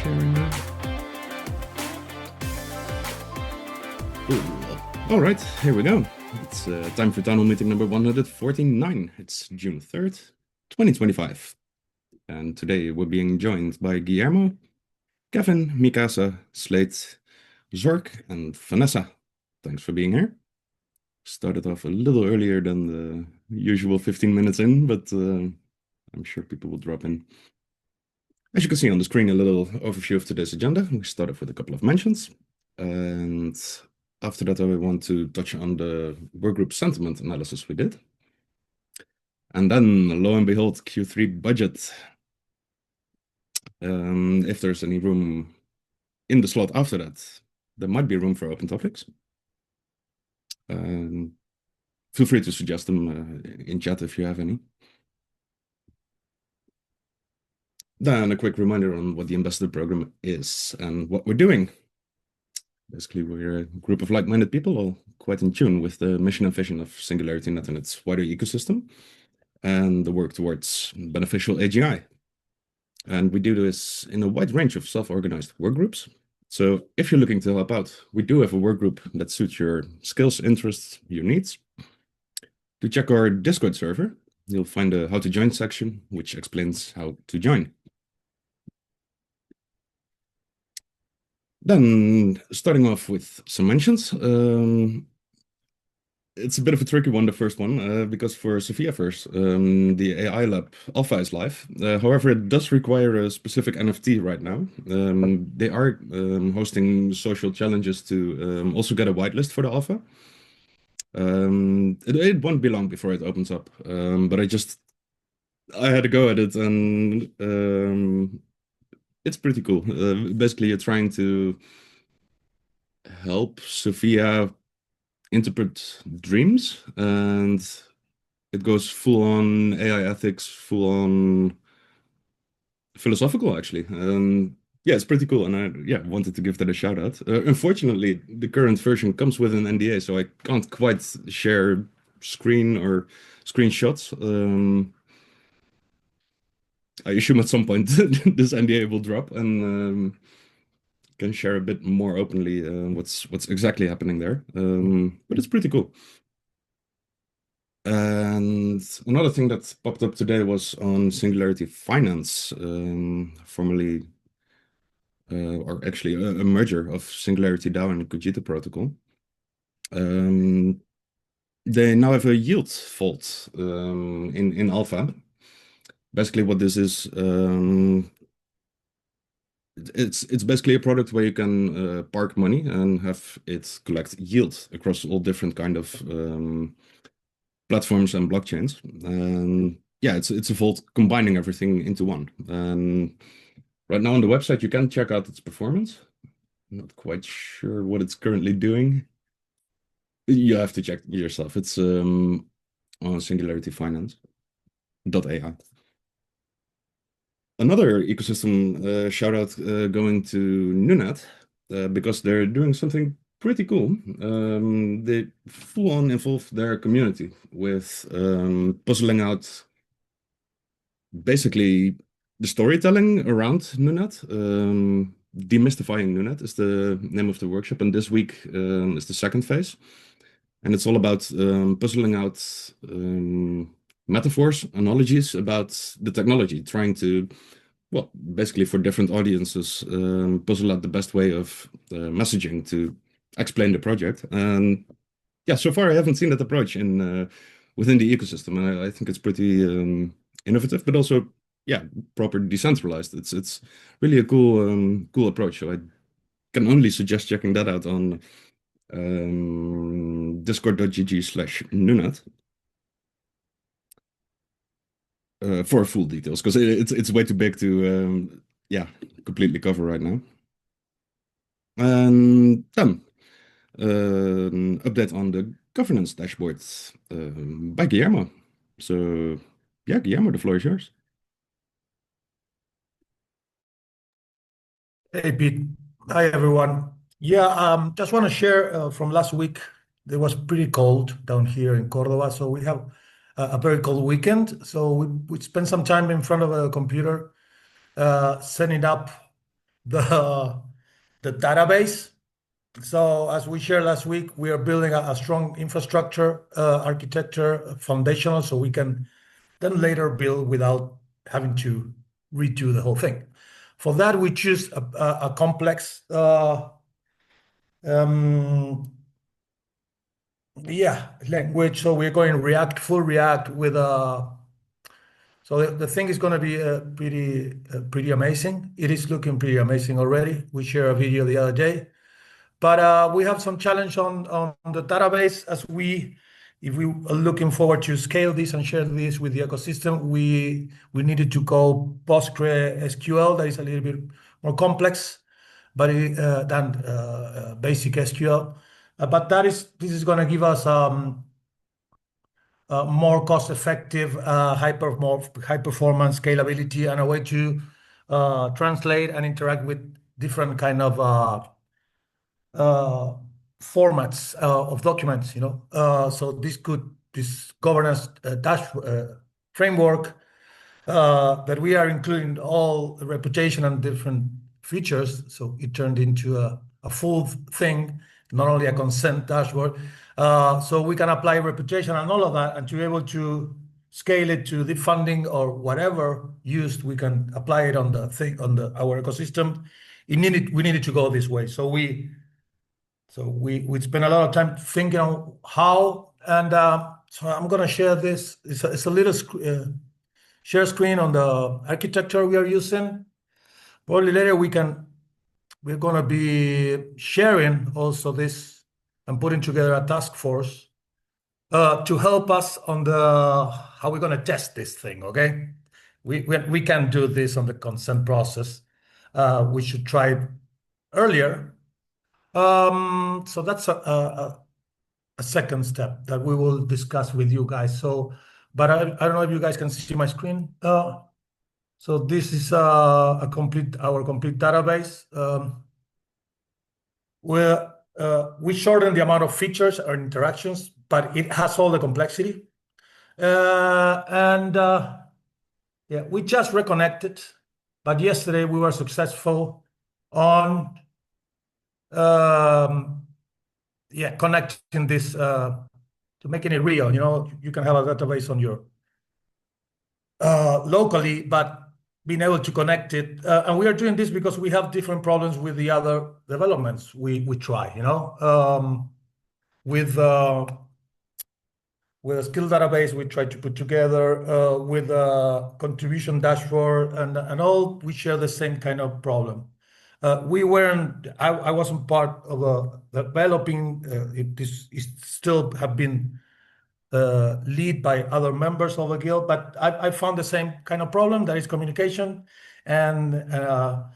sharing now. All right, here we go. It's time for town hall meeting number 149. It's June 3rd, 2025. And today we're being joined by Guillermo, Kevin, Mikasa, Slate, Zork, and Vanessa. Thanks for being here. Started off a little earlier than the usual 15 minutes in, but I'm sure people will drop in. As you can see on the screen, a little overview of today's agenda. We start off with a couple of mentions. And after that, I want to touch on the workgroup sentiment analysis we did. And then, lo and behold, Q3 budget. If there's any room in the slot after that, there might be room for open topics. Feel free to suggest them in chat if you have any. Then a quick reminder on what the ambassador program is and what we're doing. Basically, we're a group of like-minded people, all quite in tune with the mission and vision of SingularityNET and its wider ecosystem, and the work towards beneficial AGI. And we do this in a wide range of self-organized work groups. So if you're looking to help out, we do have a work group that suits your skills, interests, your needs. To check our Discord server, you'll find a how to join section, which explains how to join. Then, starting off with some mentions. It's a bit of a tricky one, the first one, because for Sophia first, the AI lab alpha is live. However, it does require a specific NFT right now. They are hosting social challenges to also get a whitelist for the alpha. It won't be long before it opens up, but I had to go at it, and it's pretty cool. Basically, you're trying to help Sophia interpret dreams, and it goes full on AI ethics, full on philosophical, actually. Yeah, it's pretty cool, and I wanted to give that a shout out. Unfortunately, the current version comes with an NDA, so I can't quite share screen or screenshots. I assume at some point this NDA will drop, and can share a bit more openly what's exactly happening there. But it's pretty cool. And another thing that popped up today was on Singularity Finance, formerly, or actually a merger of Singularity DAO and Cogito Protocol. They now have a yield vault in alpha. Basically, what this is, it's basically a product where you can park money and have it collect yield across all different kind of platforms and blockchains. And yeah, it's a vault combining everything into one. And right now on the website, you can check out its performance. I'm not quite sure what it's currently doing. You have to check yourself. It's on singularityfinance.ai. Another ecosystem shout out going to NUNET because they're doing something pretty cool. They full on involve their community with puzzling out basically the storytelling around NUNET. Demystifying NUNET is the name of the workshop, and this week is the second phase. And it's all about puzzling out metaphors, analogies about the technology, trying to, well, basically for different audiences, puzzle out the best way of messaging to explain the project. And yeah, so far I haven't seen that approach in within the ecosystem, and I think it's pretty innovative, but also, yeah, proper decentralized. It's really a cool approach. So I can only suggest checking that out on discord.gg/nunet for full details, because it's way too big to completely cover right now. And then update on the governance dashboard by Guillermo. So yeah, Guillermo, the floor is yours. Hey, Pete. Hi, everyone. Yeah, just want to share from last week. It was pretty cold down here in Córdoba, so we have a very cold weekend. So we spent some time in front of a computer setting up the the database. So as we shared last week, we are building a strong infrastructure architecture foundational, so we can then later build without having to redo the whole thing. For that, we choose a complex language. So we're going React, full React with so the thing is going to be pretty amazing. It is looking pretty amazing already. We shared a video the other day, but we have some challenge on the database if we are looking forward to scale this and share this with the ecosystem, we needed to go PostgreSQL. That is a little bit more complex, but than basic SQL. But this is going to give us more cost-effective, more high performance scalability, and a way to translate and interact with different kind of formats of documents. So this governance framework that we are including all the reputation and different features. So it turned into a full thing, not only a consent dashboard. So we can apply reputation and all of that, and to be able to scale it to the funding or whatever used, we can apply it on our ecosystem. We needed to go this way. So we spent a lot of time thinking on how, and so I'm going to share this. It's a little share screen on the architecture we are using. Probably later we're going to be sharing also this and putting together a task force to help us on how we're going to test this thing. Okay, we can do this on the consent process. We should try it earlier. So that's a second step that we will discuss with you guys. So, but I don't know if you guys can see my screen. So this is our complete database. Where we shorten the amount of features or interactions, but it has all the complexity. Yeah, we just reconnected, but yesterday we were successful on connecting this to making it real. You can have a database on your locally, but being able to connect it, and we are doing this because we have different problems with the other developments we try. With a skill database we try to put together, with a contribution dashboard and all, we share the same kind of problem. I wasn't part of developing it still have been lead by other members of the guild, but I found the same kind of problem. That is communication and a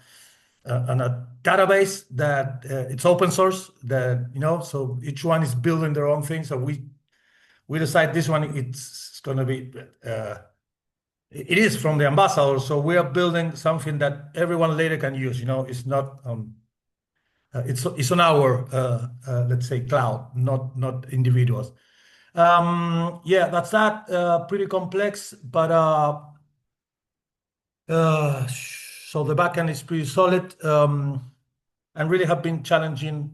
database that it's open source, that so each one is building their own thing. So we decide this one it's going to be it is from the ambassador, so we are building something that everyone later can use. It's not it's on our let's say cloud, not individuals. Yeah, that's that. Pretty complex, but so the backend is pretty solid, and really have been challenging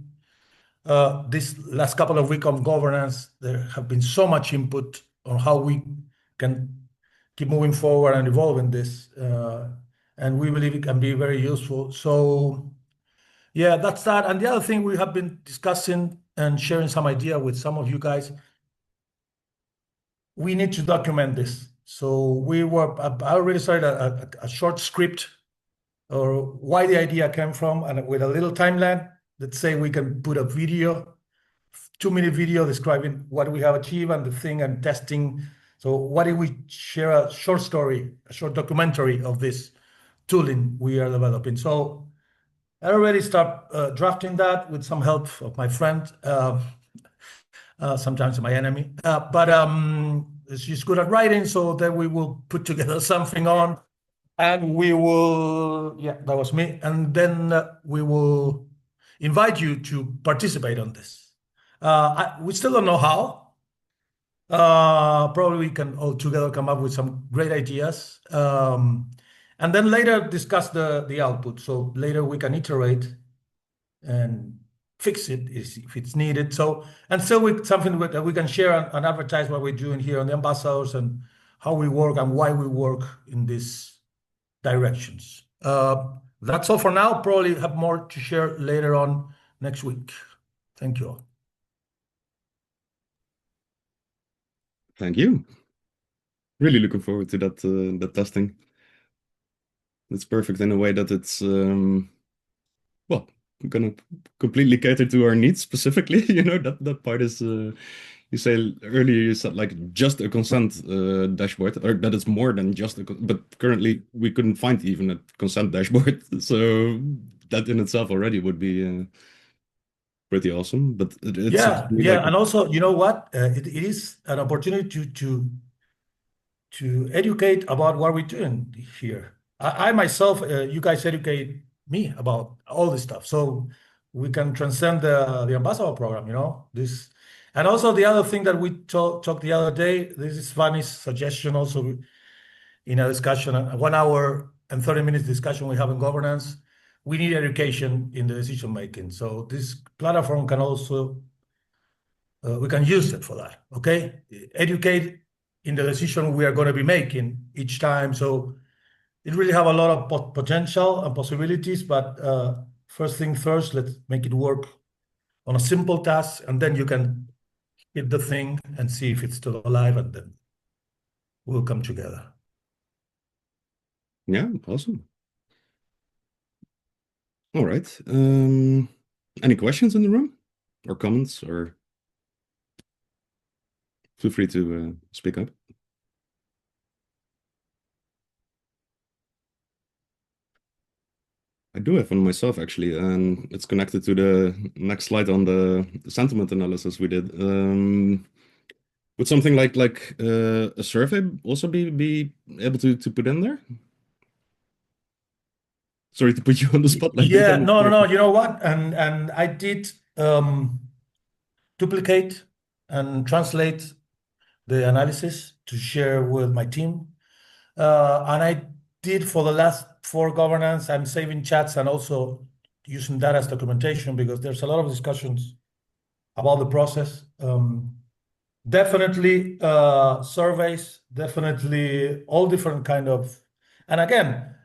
this last couple of weeks on governance. There have been so much input on how we can keep moving forward and evolving this, and we believe it can be very useful. So yeah, that's that. And the other thing we have been discussing and sharing some idea with some of you guys, we need to document this. So I already started a short script or why the idea came from, and with a little timeline. Let's say we can put a video, 2-minute video describing what we have achieved and the thing and testing. So why did we share a short story, a short documentary of this tooling we are developing? So I already start drafting that with some help of my friend, sometimes my enemy, but she's good at writing. So then we will put together something on, and we will, yeah, that was me. And then we will invite you to participate on this. We still don't know how. Probably we can all together come up with some great ideas. and then later discuss the output. So later we can iterate and fix it if it's needed. So, and so something that we can share and advertise what we're doing here on the ambassadors and how we work and why we work in these directions. That's all for now. Probably have more to share later on next week. Thank you all. Thank you. Really looking forward to that testing. It's perfect in a way that it's well, gonna completely cater to our needs specifically. That part is you say earlier you said like just a consent dashboard, or that it's more than just but currently we couldn't find even a consent dashboard. So that in itself already would be pretty awesome. But it seems to me like and also, you know what? It is an opportunity to educate about what we're doing here. I myself, you guys educate me about all this stuff, so we can transcend the ambassador program. This, and also the other thing that we talked the other day. This is Fanny's suggestion also in a discussion, a 1 hour and 30 minutes discussion we have in governance. We need education in the decision making. So this platform can also we can use it for that. Okay, educate in the decision we are going to be making each time. So it really have a lot of potential and possibilities. But first thing first, let's make it work on a simple task, and then you can hit the thing and see if it's still alive, and then we'll come together. Yeah, awesome. All right. Any questions in the room or comments, or feel free to speak up. I do have one myself actually, and it's connected to the next slide on the sentiment analysis we did. Would something like a survey also be able to put in there? Sorry to put you on the spot like this. Yeah, no. You know what? And I did duplicate and translate the analysis to share with my team. And I did for the last 4 governance, I'm saving chats and also using that as documentation because there's a lot of discussions about the process. Definitely surveys, definitely all different kind of, and again,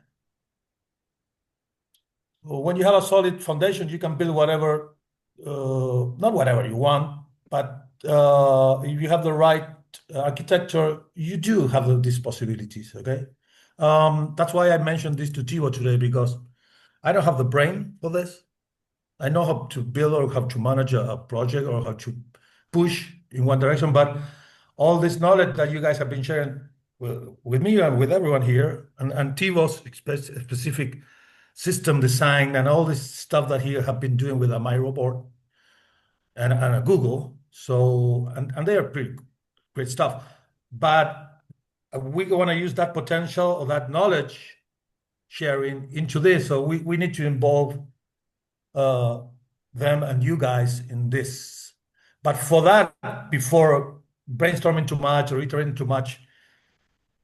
when you have a solid foundation, you can build whatever, not whatever you want, but if you have the right architecture, you do have these possibilities, okay? That's why I mentioned this to Tivo today, because I don't have the brain for this. I know how to build or how to manage a project or how to push in one direction, but all this knowledge that you guys have been sharing with me and with everyone here, and Tivo's specific system design and all this stuff that he have been doing with a MyRobot and a Google. So, and they are pretty great stuff. But we want to use that potential or that knowledge sharing into this. So we need to involve them and you guys in this. But for that, before brainstorming too much or iterating too much,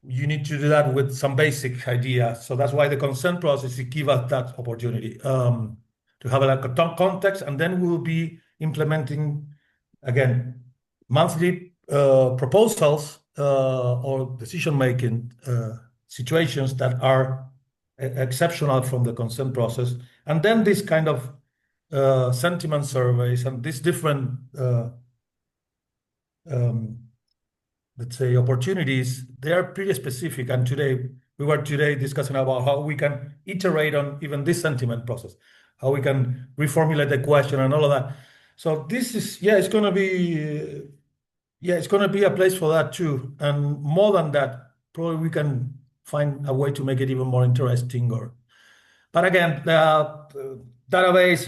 you need to do that with some basic idea. So that's why the consent process is give us that opportunity to have a context, and then we'll be implementing again monthly proposals or decision-making situations that are exceptional from the consent process, and then this kind of sentiment surveys and these different let's say opportunities, they are pretty specific. And we were discussing about how we can iterate on even this sentiment process, how we can reformulate the question and all of that. So this is, it's going to be a place for that too. And more than that, probably we can find a way to make it even more interesting. But again, the database,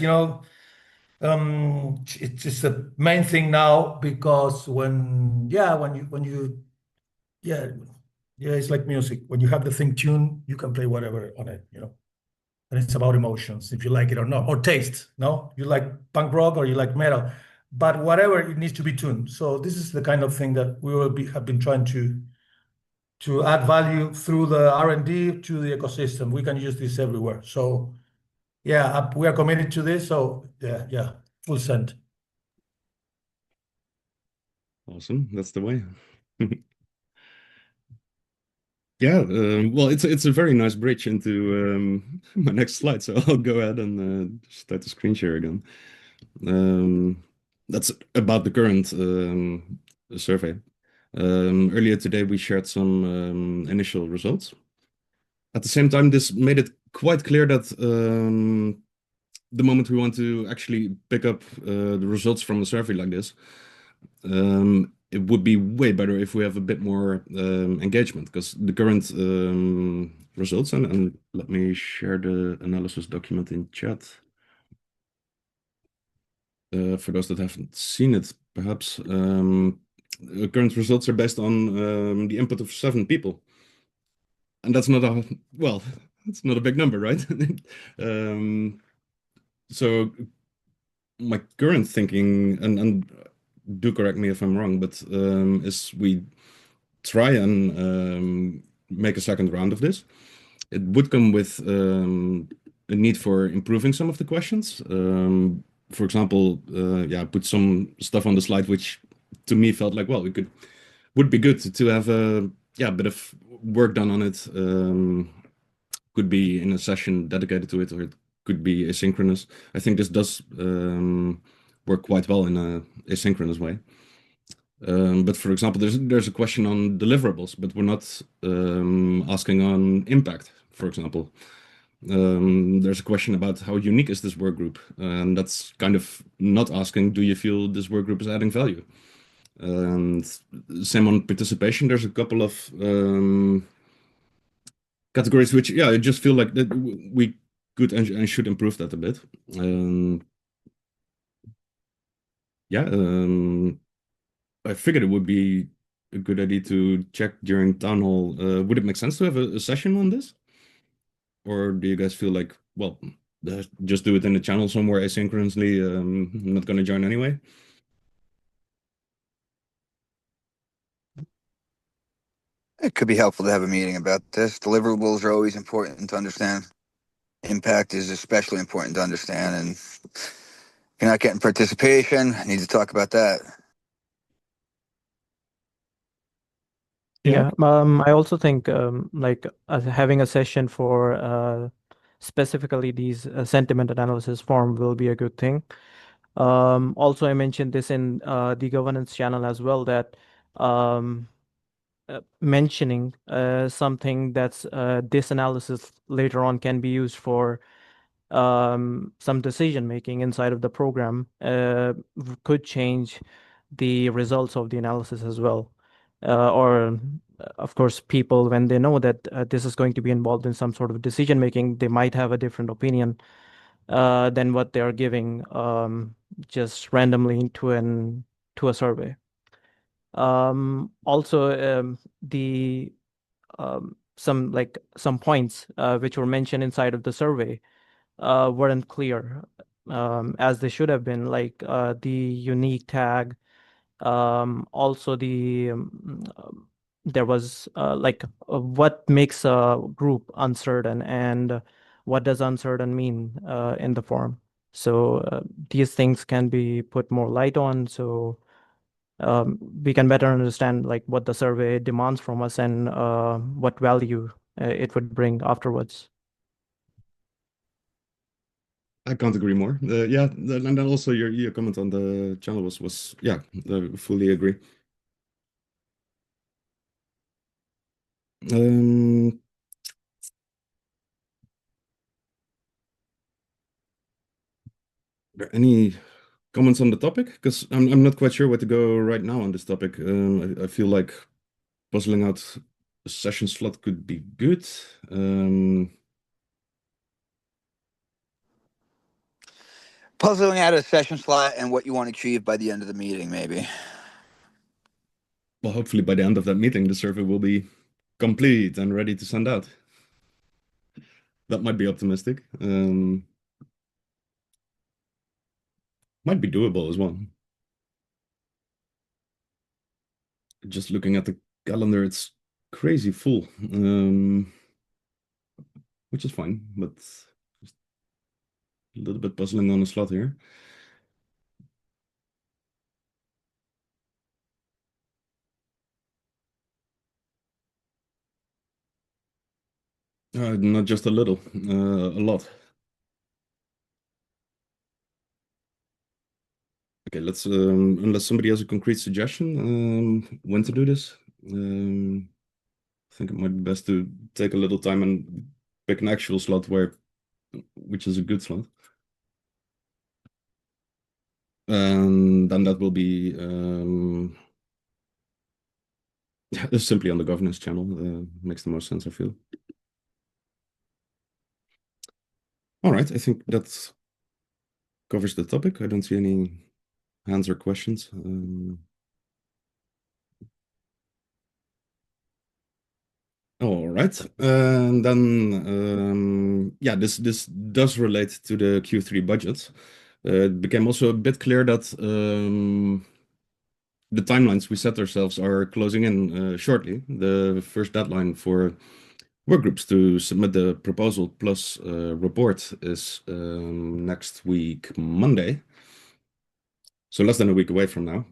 it's the main thing now, because it's like music. When you have the thing tuned, you can play whatever on it, and it's about emotions, if you like it or not, or taste. No, you like punk rock or you like metal, but whatever, it needs to be tuned. So this is the kind of thing that we have been trying to to add value through the R&D to the ecosystem. We can use this everywhere. So yeah, we are committed to this. So yeah, full send. Awesome. That's the way. Yeah, well, it's a very nice bridge into my next slide, so I'll go ahead and start the screen share again. That's about the current survey. Earlier today, we shared some initial results. At the same time, this made it quite clear that the moment we want to actually pick up the results from a survey like this, it would be way better if we have a bit more engagement, because the current results, and let me share the analysis document in chat. For those that haven't seen it, perhaps the current results are based on the input of 7 people. And that's not a, well, it's not a big number, right? So my current thinking, and do correct me if I'm wrong, but is we try and make a second round of this. It would come with a need for improving some of the questions. For example, yeah, put some stuff on the slide which to me felt like, well, would be good to have a bit of work done on it. Could be in a session dedicated to it, or it could be asynchronous. I think this does work quite well in a asynchronous way. But for example, there's a question on deliverables, but we're not asking on impact, for example. There's a question about how unique is this work group, and that's kind of not asking, do you feel this work group is adding value? And same on participation. There's a couple of categories which, yeah, I just feel like that we could and should improve that a bit. Yeah, I figured it would be a good idea to check during town hall. Would it make sense to have a session on this? Or do you guys feel like, well, just do it in the channel somewhere asynchronously? I'm not going to join anyway. It could be helpful to have a meeting about this. Deliverables are always important to understand. Impact is especially important to understand. And if you're not getting participation, I need to talk about that. Yeah. I also think like having a session for specifically these sentiment analysis form will be a good thing. Also, I mentioned this in the governance channel as well, that mentioning something that's this analysis later on can be used for some decision making inside of the program could change the results of the analysis as well. Or of course, people, when they know that this is going to be involved in some sort of decision making, they might have a different opinion than what they are giving just randomly to a survey. Also, the some points which were mentioned inside of the survey weren't clear as they should have been, like the unique tag. Also, there was what makes a group uncertain, and what does uncertain mean in the form. So these things can be put more light on, so we can better understand like what the survey demands from us and what value it would bring afterwards. I can't agree more. Yeah, and then also your comment on the channel was yeah, fully agree. There any comments on the topic? Because I'm not quite sure where to go right now on this topic. I feel like puzzling out a session slot could be good. Puzzling out a session slot and what you want to achieve by the end of the meeting, maybe. Well, hopefully by the end of that meeting, the survey will be complete and ready to send out. That might be optimistic. Might be doable as well. Just looking at the calendar, it's crazy full, which is fine, but just a little bit puzzling on the slot here. Not just a little, a lot. Okay, let's unless somebody has a concrete suggestion when to do this. I think it might be best to take a little time and pick an actual slot which is a good slot. And then that will be simply on the governance channel. Makes the most sense, I feel. All right, I think that covers the topic. I don't see any hands or questions. All right, and then yeah, this does relate to the Q3 budget. It became also a bit clear that the timelines we set ourselves are closing in shortly. The first deadline for workgroups to submit the proposal plus report is next week, Monday. So less than a week away from now.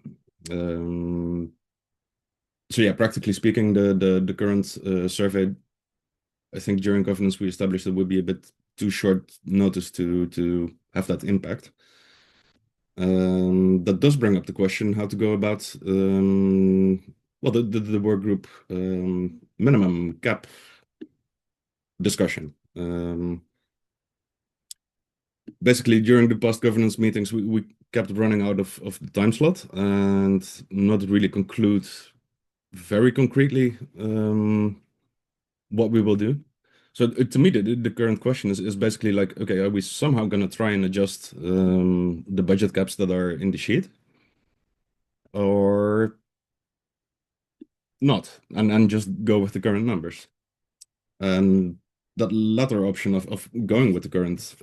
So yeah, practically speaking, the current survey, I think during governance we established it would be a bit too short notice to have that impact. That does bring up the question how to go about well the work group minimum cap discussion. Basically, during the past governance meetings, we kept running out of the time slot and not really conclude very concretely what we will do. So to me, the current question is basically like, okay, are we somehow going to try and adjust the budget caps that are in the sheet, or not, and just go with the current numbers? And that latter option of going with the current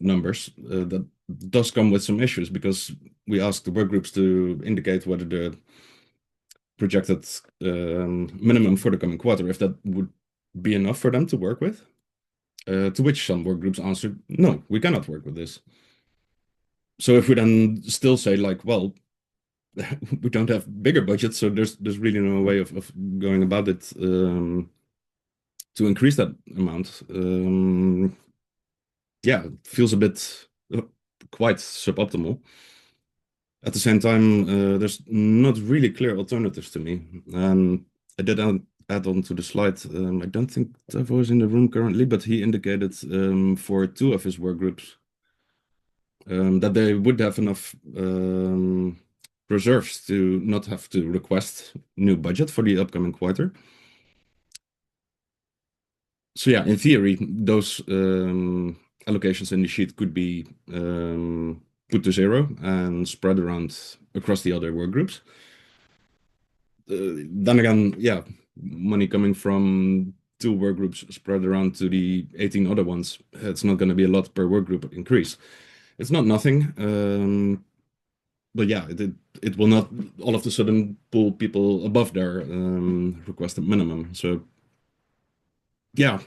numbers that does come with some issues, because we asked the work groups to indicate whether the projected minimum for the coming quarter, if that would be enough for them to work with. To which some work groups answered, no, we cannot work with this. So if we then still say like, well, we don't have bigger budgets, so there's really no way of going about it to increase that amount. Yeah, it feels a bit quite suboptimal. At the same time, there's not really clear alternatives to me. I did add on to the slide. I don't think Tavo is in the room currently, but he indicated for two of his work groups that they would have enough reserves to not have to request new budget for the upcoming quarter. So yeah, in theory, those allocations in the sheet could be put to zero and spread around across the other work groups. Then again, yeah, money coming from two work groups spread around to the 18 other ones, it's not going to be a lot per work group increase. It's not nothing, but yeah, it will not all of a sudden pull people above their requested minimum. So yeah,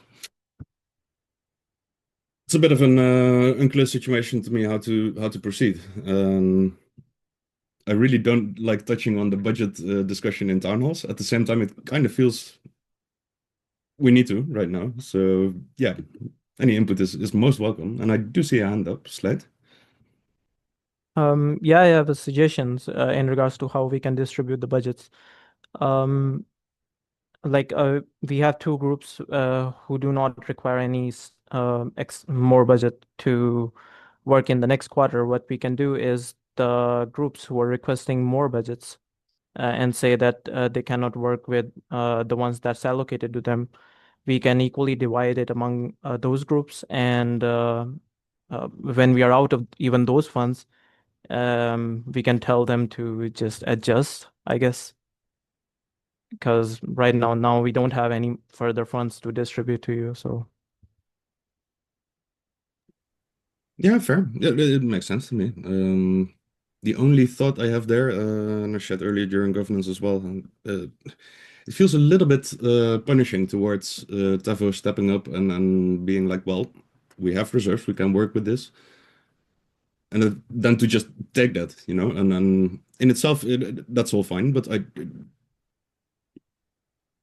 it's a bit of an unclear situation to me how to proceed. I really don't like touching on the budget discussion in town halls. At the same time, it kind of feels we need to right now. So yeah, any input is most welcome. And I do see a hand up, Slade. Yeah, I have suggestions in regards to how we can distribute the budgets. Like we have two groups who do not require any more budget to work in the next quarter. What we can do is the groups who are requesting more budgets and say that they cannot work with the ones that's allocated to them, we can equally divide it among those groups. And when we are out of even those funds, we can tell them to just adjust, I guess, because right now we don't have any further funds to distribute to you. So Yeah, fair. It makes sense to me. The only thought I have there, and I shared earlier during governance as well, it feels a little bit punishing towards Tavo stepping up and being like, well, we have reserves, we can work with this. And then to just take that, and then in itself, that's all fine. But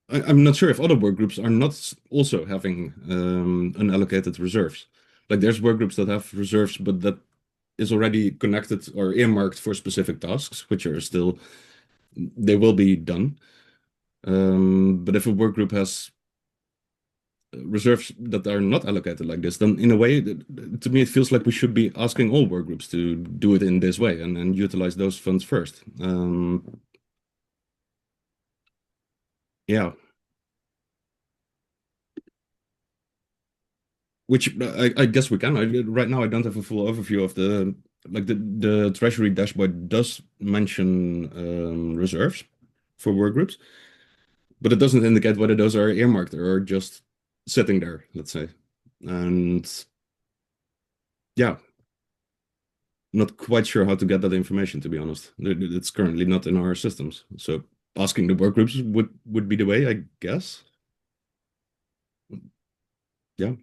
I'm not sure if other work groups are not also having unallocated reserves. Like there's work groups that have reserves, but that is already connected or earmarked for specific tasks, which are still, they will be done. But if a work group has reserves that are not allocated like this, then in a way, to me, it feels like we should be asking all work groups to do it in this way and utilize those funds first. Yeah. Which I guess we can. Right now, I don't have a full overview of the Treasury dashboard does mention reserves for work groups, but it doesn't indicate whether those are earmarked or just sitting there, let's say. And yeah, not quite sure how to get that information, to be honest. It's currently not in our systems. So asking the work groups would be the way, I guess. Yeah.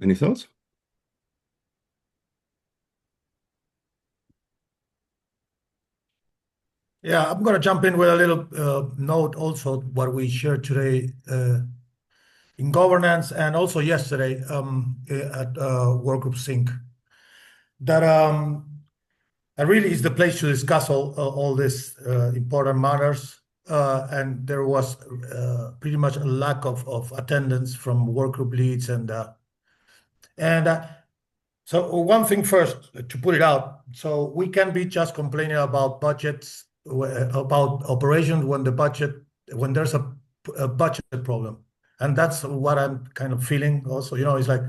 Any thoughts? Yeah, I'm going to jump in with a little note also what we shared today in governance and also yesterday at Workgroup Sync. That really is the place to discuss all these important matters. And there was pretty much a lack of attendance from workgroup leads so one thing first to put it out. So we can be just complaining about budgets, about operations when there's a budget problem, and that's what I'm kind of feeling also. It's like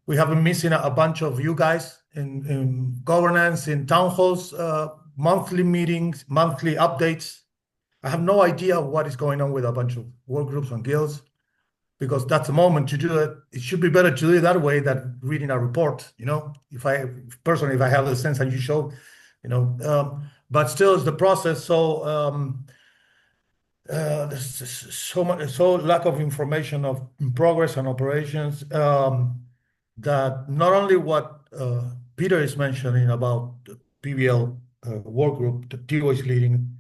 we have been missing a bunch of you guys in governance, in town halls, monthly meetings, monthly updates. I have no idea what is going on with a bunch of work groups and guilds, because that's the moment to do it. It should be better to do it that way than reading a report. If I have the sense that you show, but still it's the process. So there's so lack of information of progress and operations that not only what Peter is mentioning about the PBL work group that Tio is leading,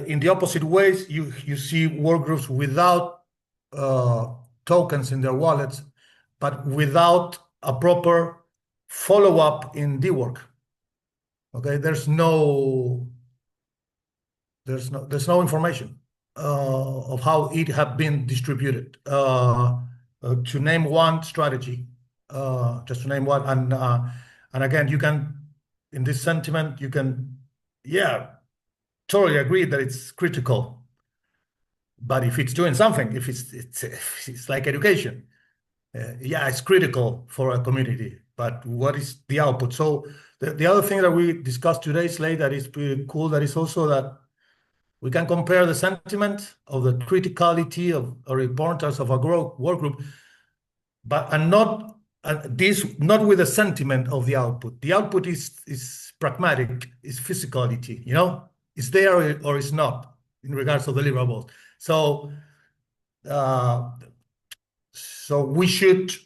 in the opposite ways, you see work groups without tokens in their wallets, but without a proper follow-up in the work. Okay, there's no information of how it have been distributed. To name one strategy, just to name one, and again, you can, in this sentiment, you can, totally agree that it's critical. But if it's doing something, if it's like education, it's critical for a community. But what is the output? So the other thing that we discussed today, Slade, that is pretty cool, that is also that we can compare the sentiment of the criticality of or importance of a work group, but not with the sentiment of the output. The output is pragmatic, is physicality. It's there or it's not in regards to deliverables. So we should,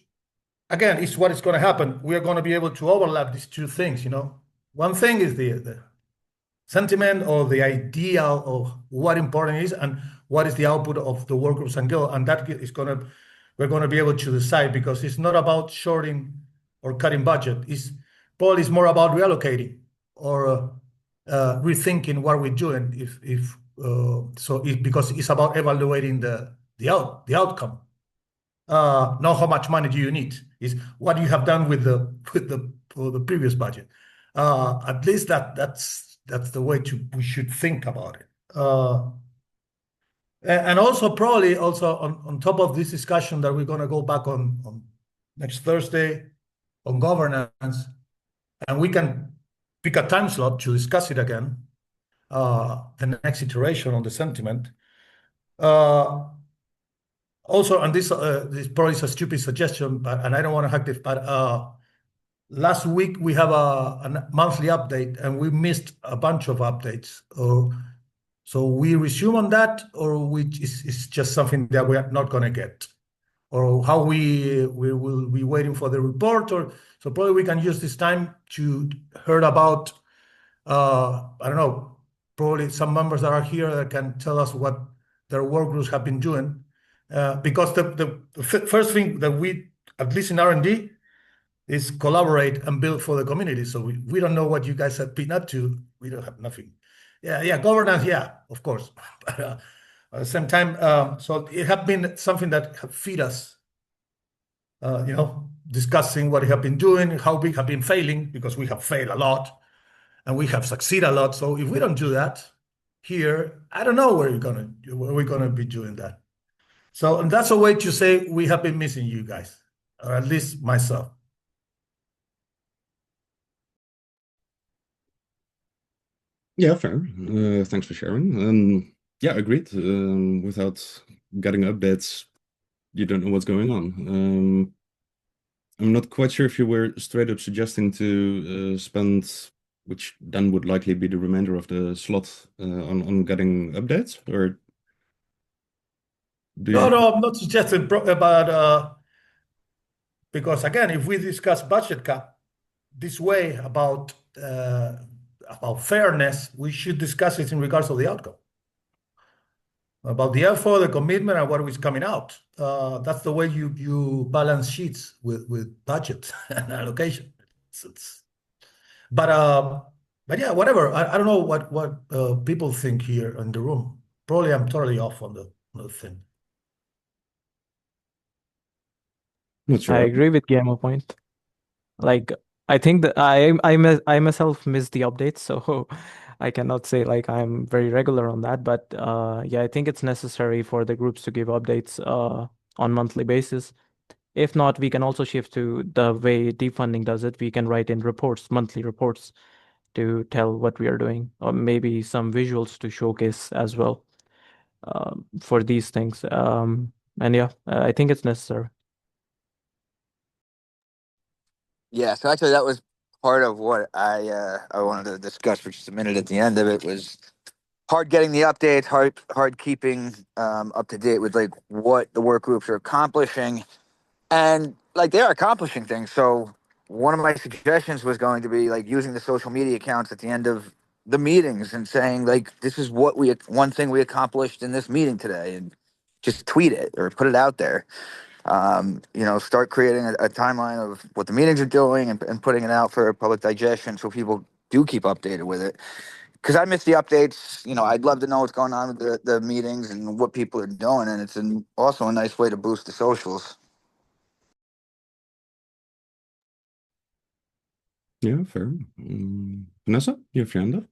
again, it's what is going to happen. We are going to be able to overlap these two things. One thing is the sentiment or the idea of what important is and what is the output of the work groups and guild, and that is we're going to be able to decide, because it's not about shorting or cutting budget. It's probably more about reallocating or rethinking what we're doing. Because it's about evaluating the outcome. Not how much money do you need, is what you have done with the previous budget. At least that's the way we should think about it. And also probably also on top of this discussion that we're going to go back on next Thursday on governance, and we can pick a time slot to discuss it again, the next iteration on the sentiment. Also, and this probably is a stupid suggestion, and I don't want to hack this, but last week we have a monthly update and we missed a bunch of updates. So we resume on that, or it's just something that we are not going to get, or how we will be waiting for the report, or so probably we can use this time to hear about I don't know, probably some members that are here that can tell us what their work groups have been doing. Because the first thing that we, at least in R&D, is collaborate and build for the community. So we don't know what you guys have been up to. We don't have nothing. Yeah, governance, yeah, of course. But at the same time, so it have been something that have feed us, discussing what we have been doing, how we have been failing, because we have failed a lot and we have succeeded a lot. So if we don't do that here, I don't know where we're gonna be doing that. So and that's a way to say we have been missing you guys, or at least myself. Yeah, fair. Thanks for sharing. Yeah, agreed. Without getting updates, you don't know what's going on. I'm not quite sure if you were straight up suggesting to spend, which then would likely be the remainder of the slot, on getting updates, or do you? No, I'm not suggesting about because again, if we discuss budget cap this way about fairness, we should discuss it in regards to the outcome. About the effort, the commitment, and what is coming out. That's the way you balance sheets with budget and allocation. But yeah, whatever. I don't know what people think here in the room. Probably I'm totally off on the thing. Not I sure. agree with Guillermo's point. Like, I think that I myself miss the updates, so I cannot say like I'm very regular on that. But yeah, I think it's necessary for the groups to give updates on monthly basis. If not, we can also shift to the way defunding does it. We can write in reports, monthly reports, to tell what we are doing, or maybe some visuals to showcase as well for these things. And yeah, I think it's necessary. Yeah, so actually that was part of what I wanted to discuss for just a minute at the end of it was hard getting the updates, hard keeping up to date with like what the work groups are accomplishing, and like they are accomplishing things. So one of my suggestions was going to be like using the social media accounts at the end of the meetings and saying like this is what one thing we accomplished in this meeting today, and just tweet it or put it out there. Start creating a timeline of what the meetings are doing and putting it out for public digestion so people do keep updated with it. Because I miss the updates. I'd love to know what's going on with the meetings and what people are doing. And it's also a nice way to boost the socials. Yeah, fair. Vanessa, you have your hand up?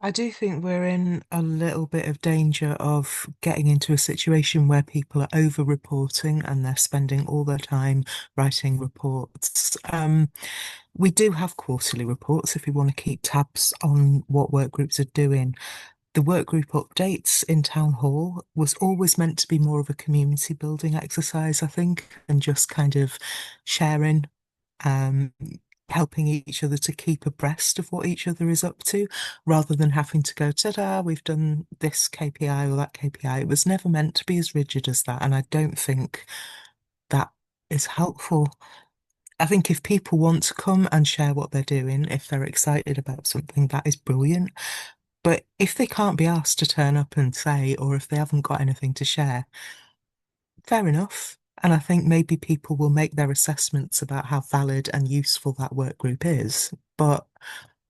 I do think we're in a little bit of danger of getting into a situation where people are over-reporting and they're spending all their time writing reports. We do have quarterly reports if we want to keep tabs on what work groups are doing. The work group updates in town hall was always meant to be more of a community building exercise, I think, and just kind of sharing, helping each other to keep abreast of what each other is up to, rather than having to go, ta-da, we've done this KPI or that KPI. It was never meant to be as rigid as that, and I don't think that is helpful. I think if people want to come and share what they're doing, if they're excited about something, that is brilliant. But if they can't be asked to turn up and say, or if they haven't got anything to share, fair enough. And I think maybe people will make their assessments about how valid and useful that work group is, but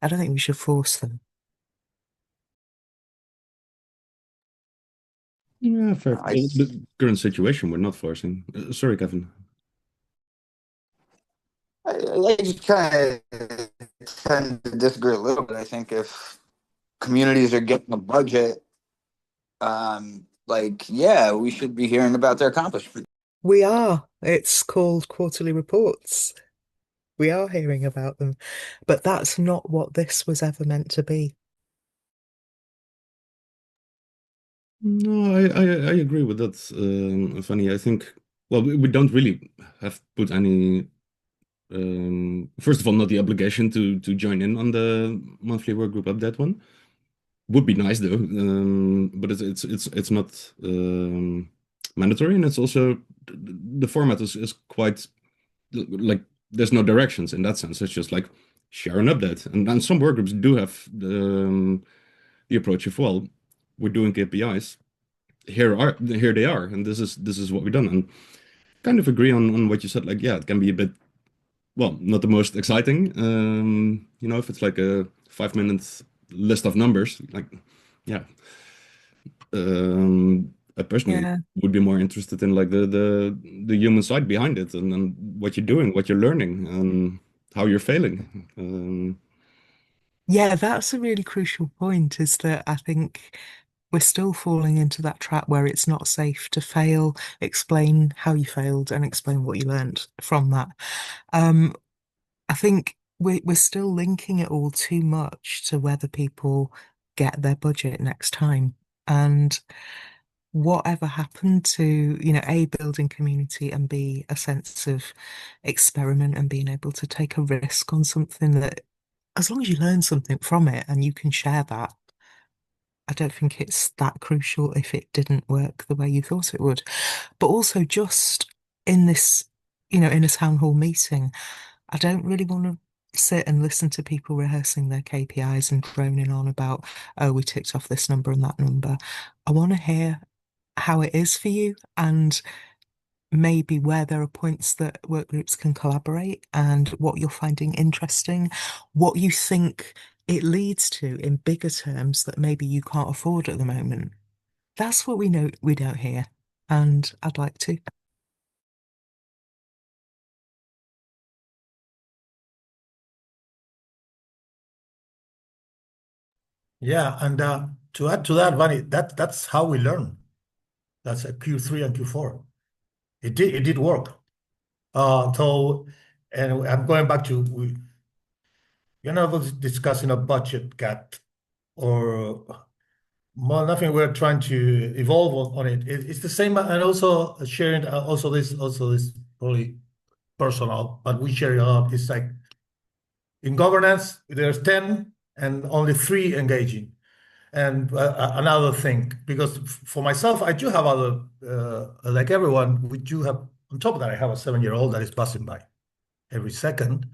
I don't think we should force them. Yeah, fair. I, The current situation, we're not forcing. Sorry, Kevin. I just kind of tend to disagree a little bit. I think if communities are getting a budget, yeah, we should be hearing about their accomplishments. We are. It's called quarterly reports. We are hearing about them, but that's not what this was ever meant to be. No, I agree with that, Fanny. I think, well, we don't really have put any First of all, not the obligation to join in on the monthly work group update one. Would be nice though, but it's not mandatory, and it's also the format is quite like there's no directions in that sense. It's just like share an update, and then some work groups do have the approach of, well, we're doing KPIs. Here they are, and this is what we've done, and kind of agree on what you said. Like, yeah, it can be a bit, well, not the most exciting. If it's like a 5 minute list of numbers, like, yeah. I personally Yeah. would be more interested in like the human side behind it, and what you're doing, what you're learning, and how you're failing. Yeah, that's a really crucial point, is that I think we're still falling into that trap where it's not safe to fail, explain how you failed and explain what you learned from that. I think we're still linking it all too much to whether people get their budget next time. And whatever happened to, A, building community, and B, a sense of experiment and being able to take a risk on something that, as long as you learn something from it and you can share that, I don't think it's that crucial if it didn't work the way you thought it would. But also, just in this, in a town hall meeting, I don't really want to sit and listen to people rehearsing their KPIs and droning on about, oh, we ticked off this number and that number. I want to hear how it is for you, and maybe where there are points that work groups can collaborate, and what you're finding interesting, what you think it leads to in bigger terms that maybe you can't afford at the moment. That's what we know we don't hear, and I'd like to. Yeah, and to add to that, Vani, that's how we learn. That's a Q3 and Q4. It did work. And I'm going back to we're not discussing a budget cut or more nothing. We're trying to evolve on it. It's the same, and also sharing. Also this probably personal, but we share it a lot. It's like in governance, there's 10 and only 3 engaging. And another thing, because for myself, I do have other, like everyone, we do have, on top of that, I have a 7-year-old that is passing by every second.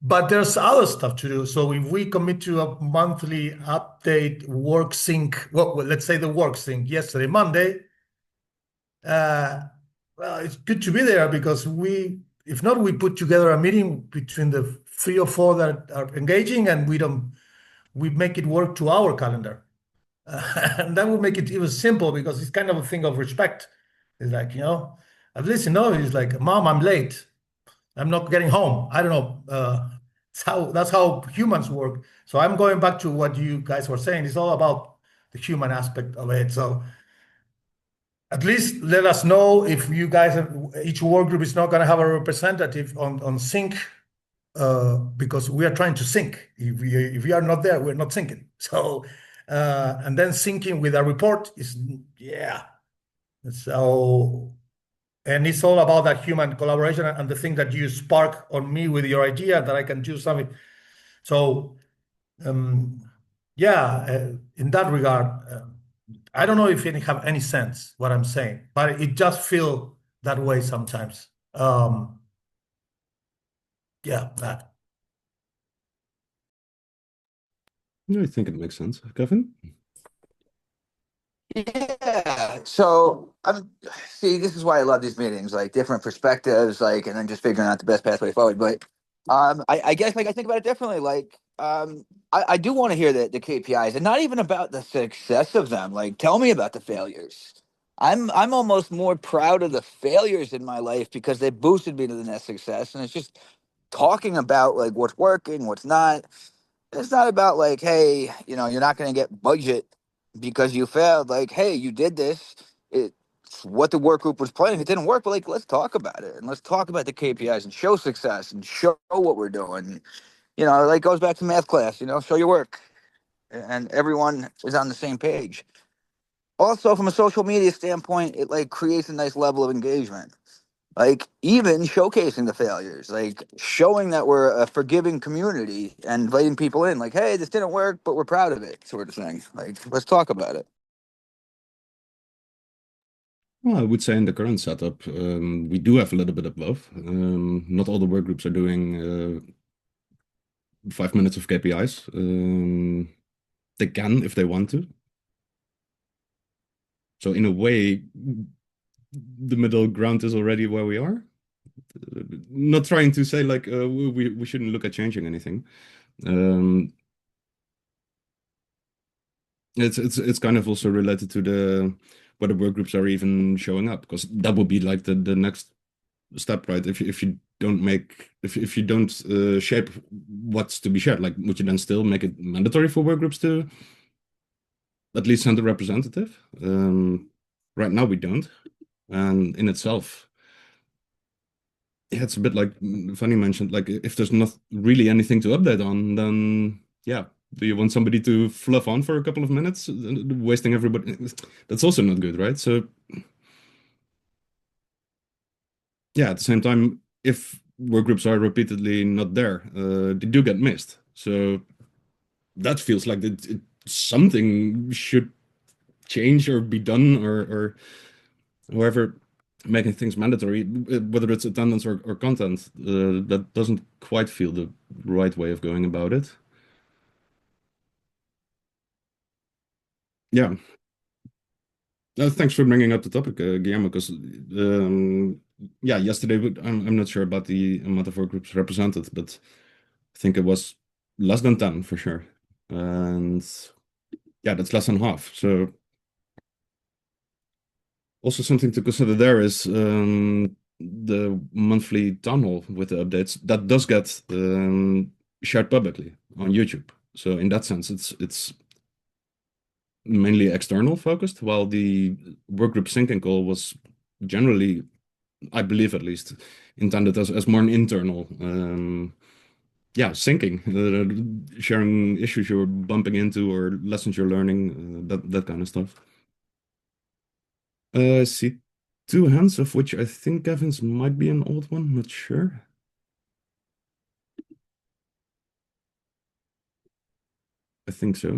But there's other stuff to do. So if we commit to a monthly update work sync, well, let's say the work sync yesterday, Monday, well, it's good to be there because if not, we put together a meeting between the 3 or 4 that are engaging, and we make it work to our calendar. And that would make it even simple because it's kind of a thing of respect. It's like, at least, it's like, Mom, I'm late. I'm not getting home. I don't know. That's how humans work. So I'm going back to what you guys were saying. It's all about the human aspect of it. So at least let us know if you guys each work group is not going to have a representative on sync, because we are trying to sync. If we are not there, we're not syncing. So and then syncing with a report is, yeah. So, and it's all about that human collaboration and the thing that you spark on me with your idea that I can do something. So yeah, in that regard, I don't know if it have any sense what I'm saying, but it just feel that way sometimes. Yeah, that. Yeah, I think it makes sense. Kevin? Yeah. So see, this is why I love these meetings, like different perspectives, like, and then just figuring out the best pathway forward. But I guess like I think about it differently. Like I do want to hear the KPIs, and not even about the success of them. Like, tell me about the failures. I'm almost more proud of the failures in my life because they boosted me to the next success. And it's just talking about like what's working, what's not. It's not about like, hey, you're not going to get budget because you failed. Like, hey, you did this. It's what the work group was planning. It didn't work, but like, let's talk about it, and let's talk about the KPIs and show success and show what we're doing. Like goes back to math class. Show your work, and everyone is on the same page. Also, from a social media standpoint, it like creates a nice level of engagement. Like even showcasing the failures, like showing that we're a forgiving community and inviting people in, like, hey, this didn't work, but we're proud of it, sort of thing. Like, let's talk about it. Well, I would say in the current setup, we do have a little bit of both. Not all the work groups are doing 5 minutes of KPIs. They can if they want to. So in a way, the middle ground is already where we are. Not trying to say like we shouldn't look at changing anything. It's kind of also related to the whether work groups are even showing up, because that would be like the next step, right? If you don't make if you don't shape what's to be shared, like would you then still make it mandatory for work groups to at least send a representative? Right now we don't, and in itself, yeah, it's a bit like Fanny mentioned, like if there's not really anything to update on, then yeah, do you want somebody to fluff on for a couple of minutes, wasting everybody? That's also not good, right? So yeah, at the same time, if work groups are repeatedly not there, they do get missed. So that feels like something should change or be done, or however, making things mandatory, whether it's attendance or content, that doesn't quite feel the right way of going about it. Yeah. Thanks for bringing up the topic, Guillermo, because yeah, yesterday I'm not sure about the amount of work groups represented, but I think it was less than 10 for sure. And yeah, that's less than half. So also something to consider there is the monthly town hall with the updates that does get shared publicly on YouTube. So in that sense, it's mainly external focused, while the workgroup syncing call was generally, I believe at least, intended as more an internal, yeah, syncing, sharing issues you're bumping into or lessons you're learning, that kind of stuff. I see two hands, of which I think Kevin's might be an old one, not sure. I think so.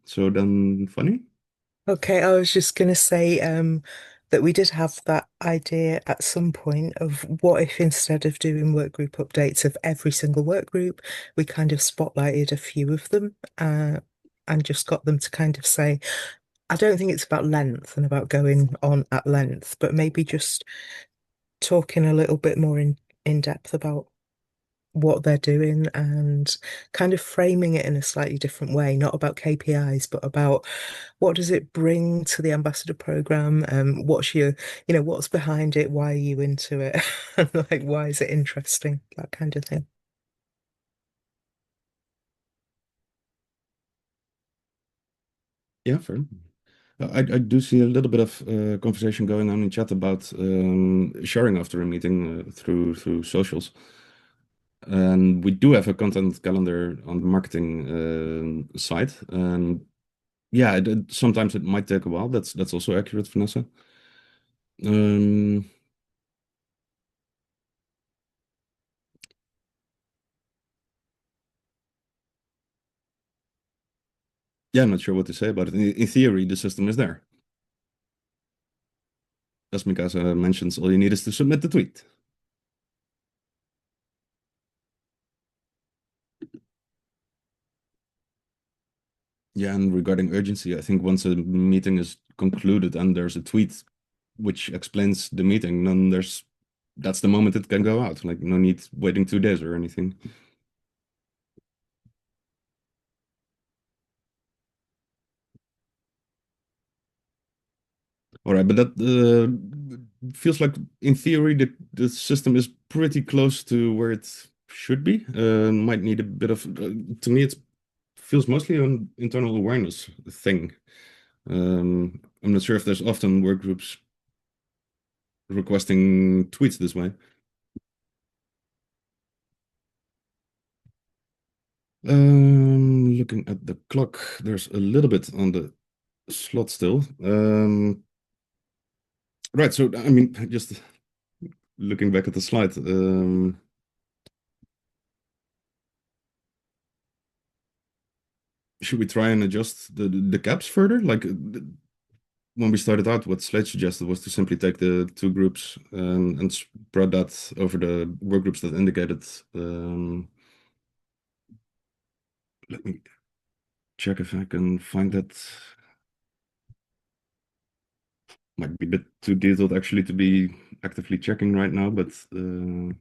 So then Funny? Okay, I was just going to say that we did have that idea at some point of what if instead of doing work group updates of every single work group, we kind of spotlighted a few of them and just got them to kind of say, I don't think it's about length and about going on at length, but maybe just talking a little bit more in depth about what they're doing and kind of framing it in a slightly different way, not about KPIs, but about what does it bring to the ambassador program? What's your, what's behind it? Why are you into it? And like, why is it interesting? That kind of thing. Yeah, fair. I do see a little bit of conversation going on in chat about sharing after a meeting through socials. And we do have a content calendar on the marketing side. And yeah, sometimes it might take a while. That's also accurate, Vanessa. Yeah, I'm not sure what to say about it. In theory, the system is there. As Mikasa mentions, all you need is to submit the tweet. Yeah, and regarding urgency, I think once a meeting is concluded and there's a tweet which explains the meeting, then that's the moment it can go out. Like no need waiting 2 days or anything. All right, but that feels like in theory the system is pretty close to where it should be. Might need a bit of to me it feels mostly an internal awareness thing. I'm not sure if there's often work groups requesting tweets this way. Looking at the clock, there's a little bit on the slot still. Right, so I mean, just looking back at the slide. Should we try and adjust the caps further? Like when we started out, what Sledge suggested was to simply take the two groups and spread that over the work groups that indicated. Let me check if I can find that. Might be a bit too detailed actually to be actively checking right now, but going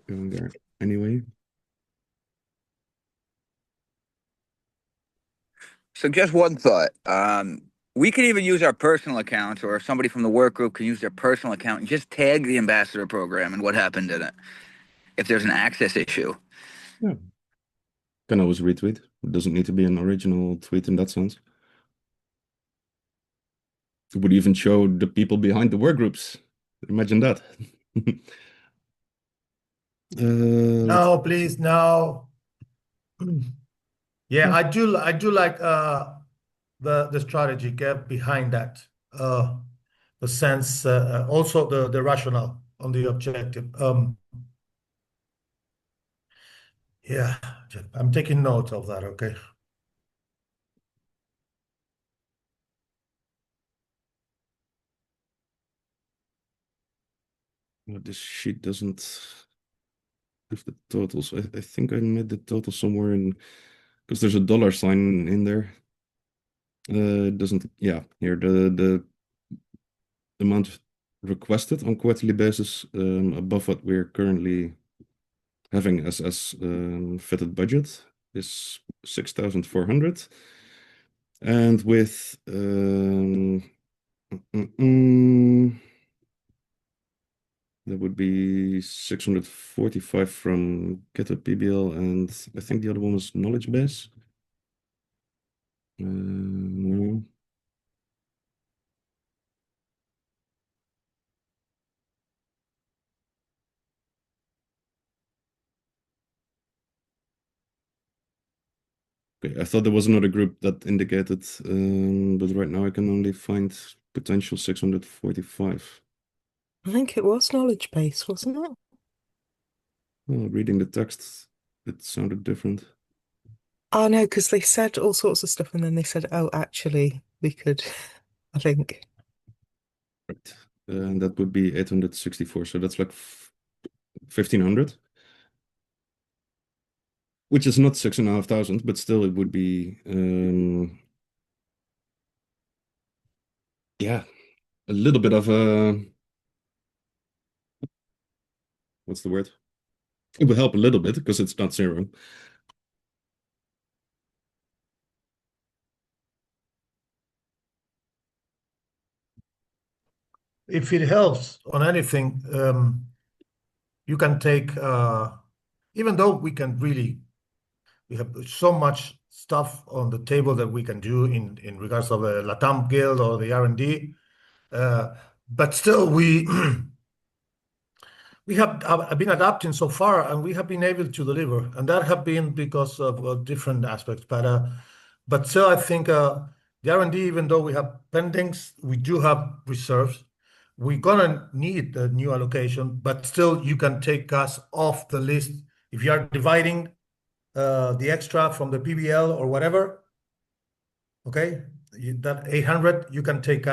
there anyway. So just one thought. We could even use our personal accounts, or somebody from the work group can use their personal account and just tag the ambassador program and what happened in it if there's an access issue. Yeah. Can always retweet. It doesn't need to be an original tweet in that sense. It would even show the people behind the work groups. Imagine that. No, please, no. Yeah, I do like the strategy, Kev, behind that. The sense, also the rationale on the objective. Yeah, I'm taking note of that, okay? This sheet doesn't have the totals. I think I made the total somewhere in, because there's a dollar sign in there. It doesn't, yeah, here the amount requested on quarterly basis above what we're currently having as fitted budget is 6,400, and with that would be 645 from GitHub PBL, and I think the other one was knowledge base. No. Okay, I thought there was another group that indicated, but right now I can only find potential 645. I think it was knowledge base, wasn't it? Well, reading the text, it sounded different. Oh no, because they said all sorts of stuff and then they said, oh, actually, we could, I think. Right. And that would be 864, so that's like 1,500. Which is not 6,500, but still it would be, yeah, a little bit of a, what's the word? It would help a little bit because it's not zero. If it helps on anything, you can take, even though we have so much stuff on the table that we can do in regards of the LATAM Guild or the R&D, but still we we have been adapting so far, and we have been able to deliver, and that have been because of different aspects. But still, I think the R&D, even though we have pendings, we do have reserves. We're gonna need a new allocation, but still, you can take us off the list if you are dividing the extra from the PBL or whatever. Okay, that 800, you can take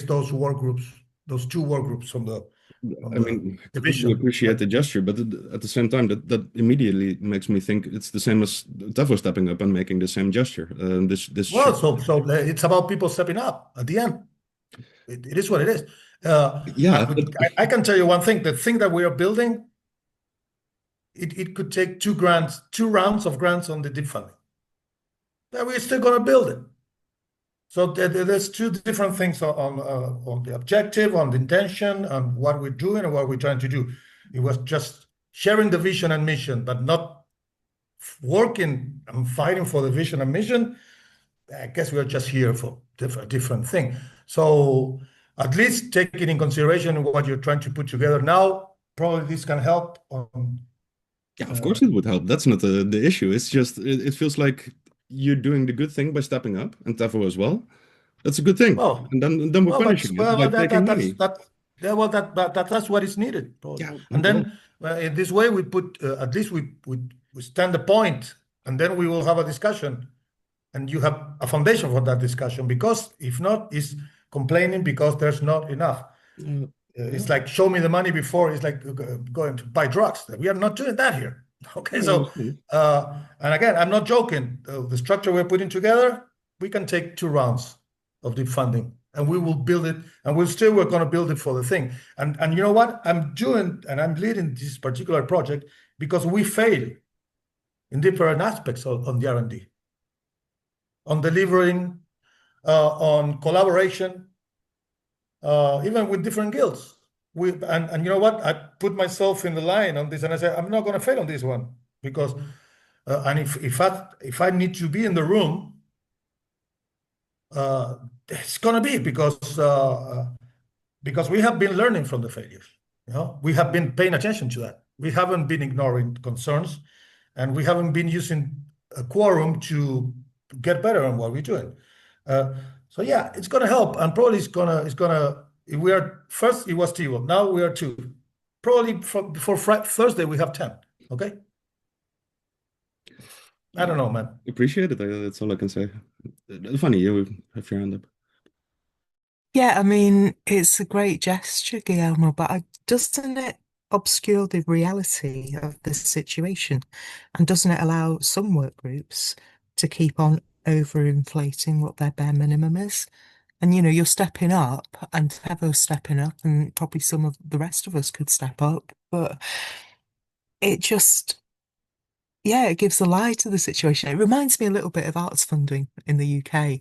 those work groups, those two work groups from the I mean, I completely division. appreciate the gesture, but at the same time, that immediately makes me think it's the same as Tavo stepping up and making the same gesture. This Well, should, so it's about people stepping up at the end. It is what it is. yeah, I can tell you one thing. The thing that we are building, it could take two rounds of grants on the deep funding. But we're still going to build it. So there's two different things on the objective, on the intention, on what we're doing and what we're trying to do. It was just sharing the vision and mission, but not working and fighting for the vision and mission. I guess we're just here for a different thing. So at least taking in consideration what you're trying to put together now, probably this can help on. yeah, of course it would help. That's not the issue. It's just it feels like you're doing the good thing by stepping up, and Tavo as well. That's a good thing. Well, And then we're well, punishing it by taking money. Yeah, well, that's what is needed, probably. Yeah, And then in this way, we put at least we stand the point, and then we will have a discussion, and you have a foundation for that discussion. Because if not, is complaining because there's not enough. It's like show me the money before. It's like going to buy drugs. We are not doing that here. Okay, so and again, I'm not joking. The structure we're putting together, we can take 2 rounds of deep funding, and we will build it, and we're going to build it for the thing. And you know what? I'm leading this particular project because we fail in different aspects on the R&D, on delivering, on collaboration, even with different guilds. And you know what? I put myself in the line on this, and I say I'm not going to fail on this one because, and if I need to be in the room, it's going to be because we have been learning from the failures. We have been paying attention to that. We haven't been ignoring concerns, and we haven't been using a quorum to get better on what we're doing. So yeah, it's going to help, and probably it's gonna. If we are first, it was 2. Now we are 2. Probably before Thursday we have 10. Okay. I don't know, man. Appreciate it. That's all I can say. Funny, you have your hand up. Yeah, I mean, it's a great gesture, Guillermo, but doesn't it obscure the reality of the situation? And doesn't it allow some work groups to keep on overinflating what their bare minimum is? And you're stepping up, and Tevo's stepping up, and probably some of the rest of us could step up, but it just, yeah, it gives a lie to the situation. It reminds me a little bit of arts funding in the UK.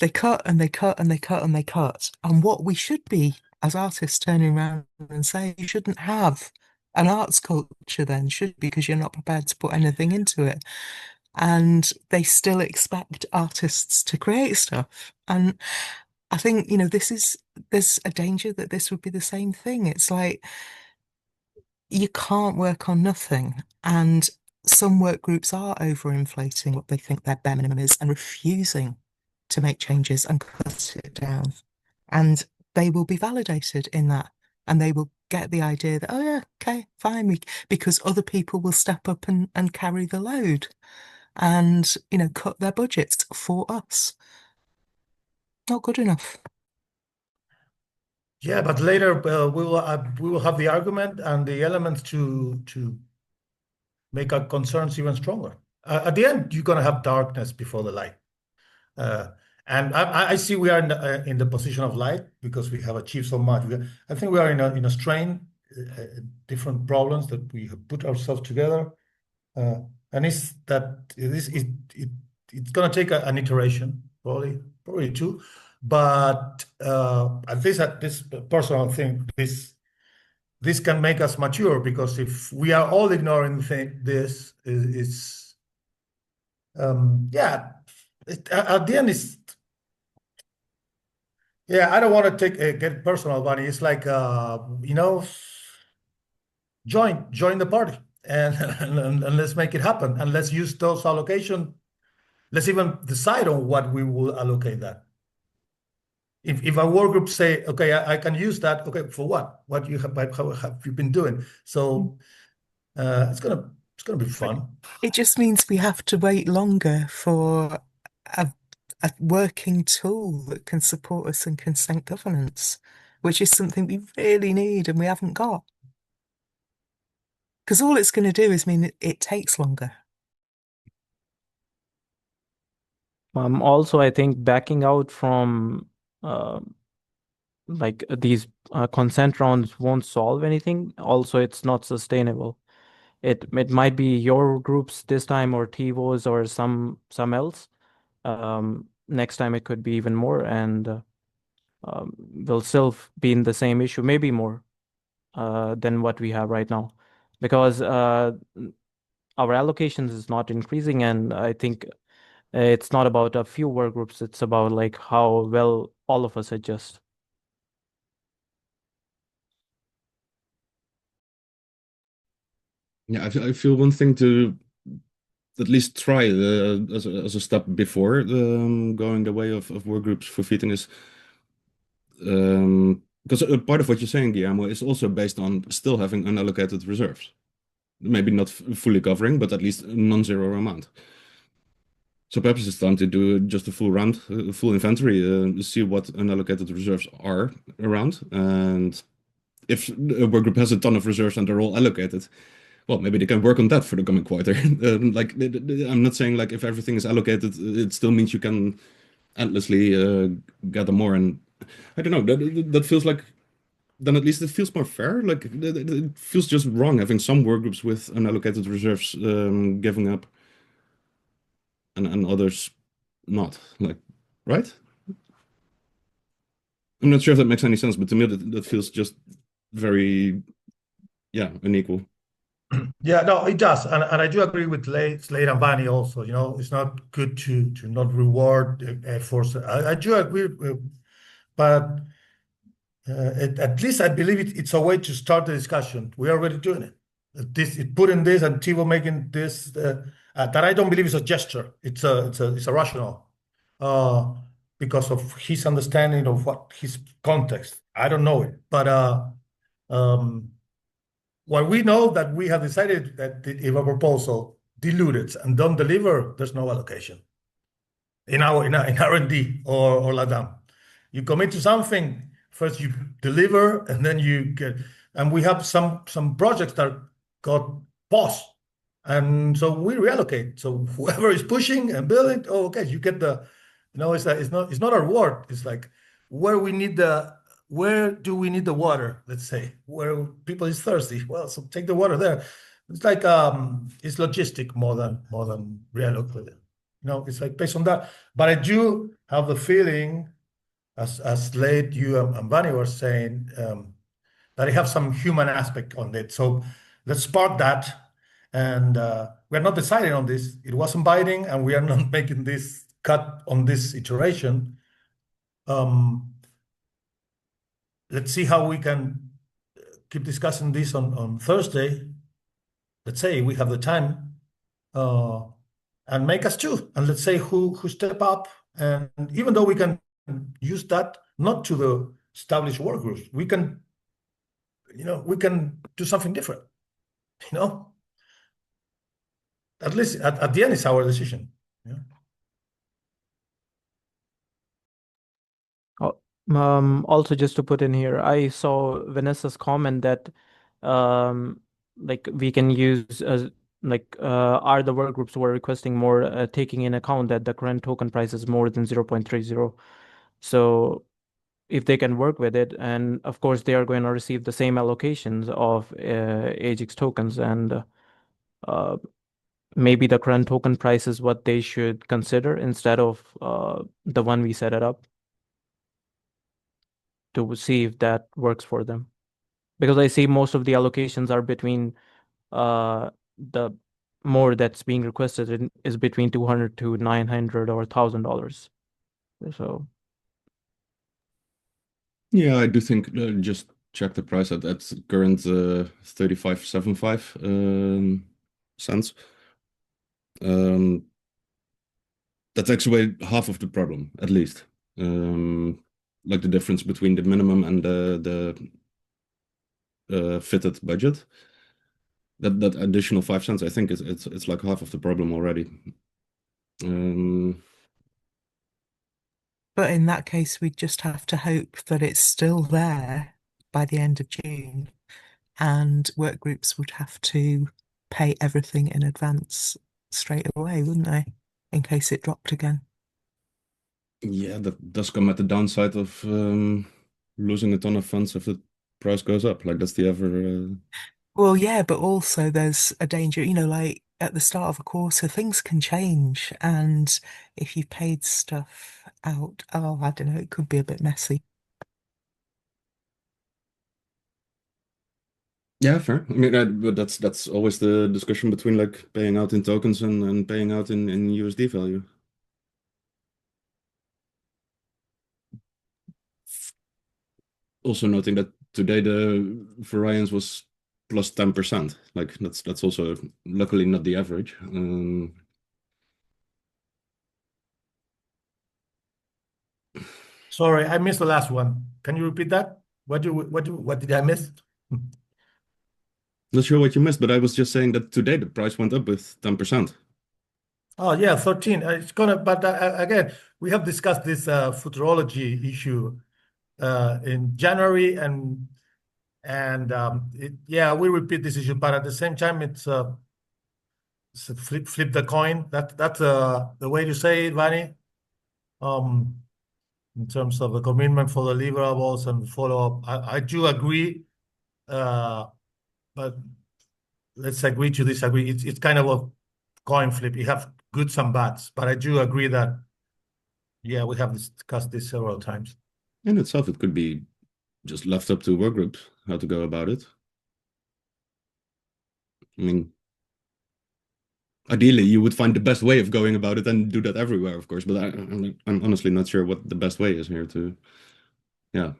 They cut and they cut and they cut and they cut. And what we should be as artists turning around and saying, you shouldn't have an arts culture then, should because you're not prepared to put anything into it. And they still expect artists to create stuff. And I think, there's a danger that this would be the same thing. It's like you can't work on nothing. And some work groups are overinflating what they think their bare minimum is and refusing to make changes and cut it down. And they will be validated in that. And they will get the idea that, oh yeah, okay, fine, because other people will step up and carry the load and, cut their budgets for us. Not good enough. Yeah, but later we will have the argument and the elements to make our concerns even stronger. At the end, you're going to have darkness before the light. And I see we are in the position of light because we have achieved so much. I think we are in a strain, different problems that we have put ourselves together, and it's going to take an iteration, probably 2, but at least at this personal thing, this can make us mature, because if we are all ignoring this, is yeah, at the end is. Yeah, I don't want to get personal, Bunny. It's like join the party and let's make it happen, and let's use those allocation. Let's even decide on what we will allocate that. If a work group say, okay, I can use that. Okay, for what? What how have you been doing? So it's gonna be fun. It just means we have to wait longer for a working tool that can support us in consent governance, which is something we really need and we haven't got. Because all it's going to do is mean it takes longer. Also, I think backing out from like these consent rounds won't solve anything. Also, it's not sustainable. It might be your groups this time, or TiVo's, or some else. Next time it could be even more, and we'll still be in the same issue, maybe more than what we have right now, because our allocations is not increasing, and I think it's not about a few work groups. It's about like how well all of us adjust. Yeah, I feel one thing to at least try as a step before going the way of work groups for feeding is because part of what you're saying, Guillermo, is also based on still having unallocated reserves. Maybe not fully covering, but at least a non-zero amount. So perhaps it's time to do just a full round, full inventory, see what unallocated reserves are around. And if a work group has a ton of reserves and they're all allocated, well, maybe they can work on that for the coming quarter. Like, I'm not saying like if everything is allocated, it still means you can endlessly gather more. And I don't know, that feels like, then at least it feels more fair. Like, it feels just wrong having some work groups with unallocated reserves giving up and others not. Like, right? I'm not sure if that makes any sense, but to me, that feels just very, yeah, unequal. Yeah, no, it does, and I do agree with Slade and Vanny also. It's not good to not reward efforts. I do agree, but at least I believe it's a way to start the discussion. We're already doing it. Putting this and Tivo making this that I don't believe is a gesture. It's a rational because of his understanding of what his context. I don't know it, but um, while we know that we have decided that if a proposal dilutes and don't deliver, there's no allocation in R&D or LATAM. You commit to something, first you deliver, and then you get. And we have some projects that got paused, and so we reallocate. So whoever is pushing and building, oh, okay, you get the. It's not a reward. It's like where do we need the water? Let's say where people is thirsty. Well, so take the water there. It's like it's logistic more than reallocate. It's like based on that. But I do have the feeling, as Slade, you and Vanny were saying, that I have some human aspect on it. So let's spark that. And we're not deciding on this. It wasn't binding, and we are not making this cut on this iteration. Let's see how we can keep discussing this on Thursday. Let's say we have the time. And make us choose. And let's say who step up. And even though we can use that not to the established work groups, we can do something different. At least at the end, it's our decision. Yeah. Also, just to put in here, I saw Vanessa's comment that like we can use are the work groups who are requesting more taking in account that the current token price is more than 0.30. So if they can work with it, and of course they are going to receive the same allocations of AGX tokens, and maybe the current token price is what they should consider instead of the one we set it up, to see if that works for them. Because I see most of the allocations are between the more that's being requested is between 200 to 900 or $1,000. So Yeah, I do think just check the price at current 35.75 cents. That takes away half of the problem, at least. Like the difference between the minimum and the fitted budget. That additional 5 cents, I think it's like half of the problem already. But in that case, we'd just have to hope that it's still there by the end of June, and work groups would have to pay everything in advance straight away, wouldn't they? In case it dropped again. Yeah, that does come at the downside of losing a ton of funds if the price goes up. Like that's the ever. Well, yeah, but also there's a danger, like at the start of a quarter, things can change. And if you've paid stuff out, oh, I don't know, it could be a bit messy. Yeah, fair. I mean, but that's always the discussion between like paying out in tokens and paying out in USD value. Also noting that today the variance was plus 10%. Like that's also luckily not the average. Sorry, I missed the last one. Can you repeat that? What did I miss? Not sure what you missed, but I was just saying that today the price went up with 10%. Oh yeah, 13. It's gonna, but again, we have discussed this futurology issue in January, and yeah, we repeat this issue, but at the same time, it's a flip the coin. That's the way to say it, Vani. In terms of the commitment for the deliverables and follow up, I do agree, but let's agree to disagree. It's kind of a coin flip. You have goods and bads, but I do agree that, yeah, we have discussed this several times. In itself, it could be just left up to Workgroup how to go about it. I mean, ideally, you would find the best way of going about it and do that everywhere, of course. But I'm honestly not sure what the best way is here to, yeah.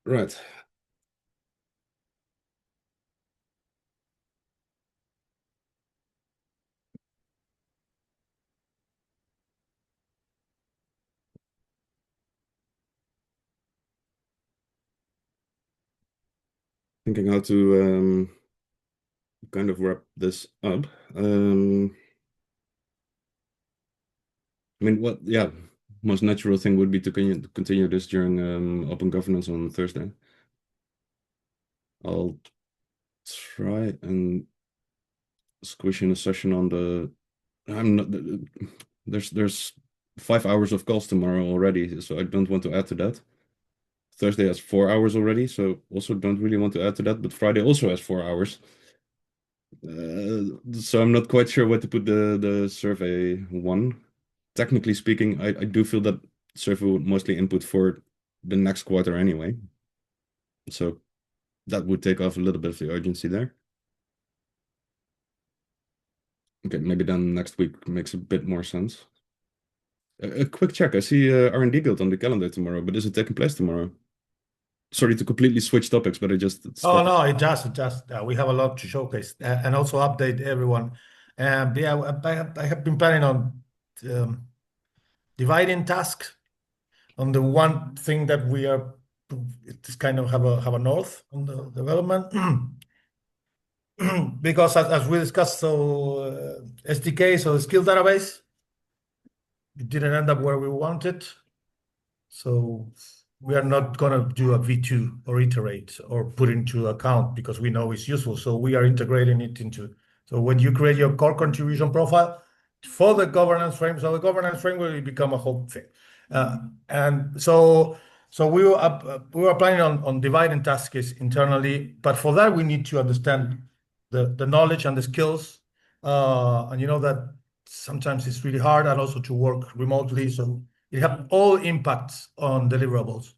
Right. Thinking how to kind of wrap this up. I mean, most natural thing would be to continue this during open governance on Thursday. I'll try and squish in a session on the. I'm not. There's 5 hours of calls tomorrow already, so I don't want to add to that. Thursday has 4 hours already, so also don't really want to add to that. But Friday also has 4 hours. So I'm not quite sure what to put the survey one. Technically speaking, I do feel that survey would mostly input for the next quarter anyway. So that would take off a little bit of the urgency there. Okay, maybe then next week makes a bit more sense. A quick check. I see R&D Guild on the calendar tomorrow, but is it taking place tomorrow? Sorry to completely switch topics, but I just Oh no, it just we have a lot to showcase and also update everyone. Yeah, I have been planning on dividing tasks on the one thing that we are. It's kind of have a north on the development. Because as we discussed, so SDK, so the skill database, it didn't end up where we wanted. So we are not gonna do a V2 or iterate or put into account because we know it's useful. So we are integrating it into. So when you create your core contribution profile for the governance frame, so the governance framework will become a whole thing. And so we were planning on dividing tasks internally, but for that we need to understand the knowledge and the skills, and you know that sometimes it's really hard, and also to work remotely. So it have all impacts on deliverables.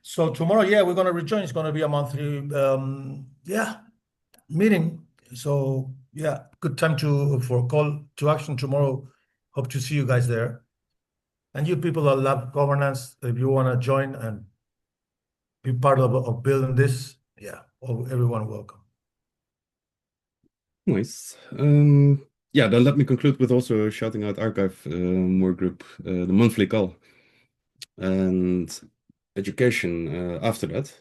So tomorrow, yeah, we're gonna rejoin. It's gonna be a monthly, meeting. So yeah, good time for call to action tomorrow. Hope to see you guys there. And you people that love governance, if you want to join and be part of building this, yeah, everyone welcome. Nice. Yeah, then let me conclude with also shouting out Archive Workgroup, the monthly call, and education after that,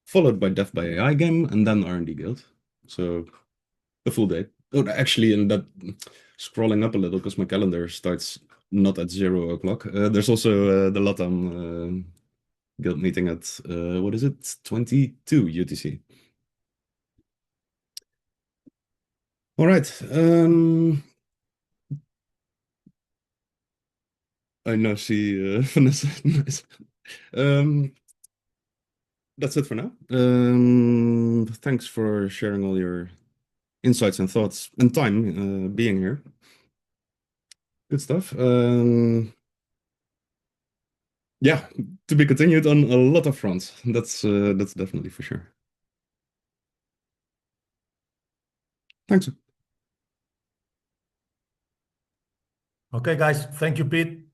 followed by Death by AI game, and then R&D Guild. So a full day. Oh, actually, in that, scrolling up a little because my calendar starts not at 0 o'clock. There's also the LATAM Guild meeting at what is it? 22 UTC. All right. I now see Vanessa. Nice. That's it for now. Thanks for sharing all your insights and thoughts and time being here. Good stuff. Yeah, to be continued on a lot of fronts. That's definitely for sure. Thanks. Okay, guys. Thank you, Pete.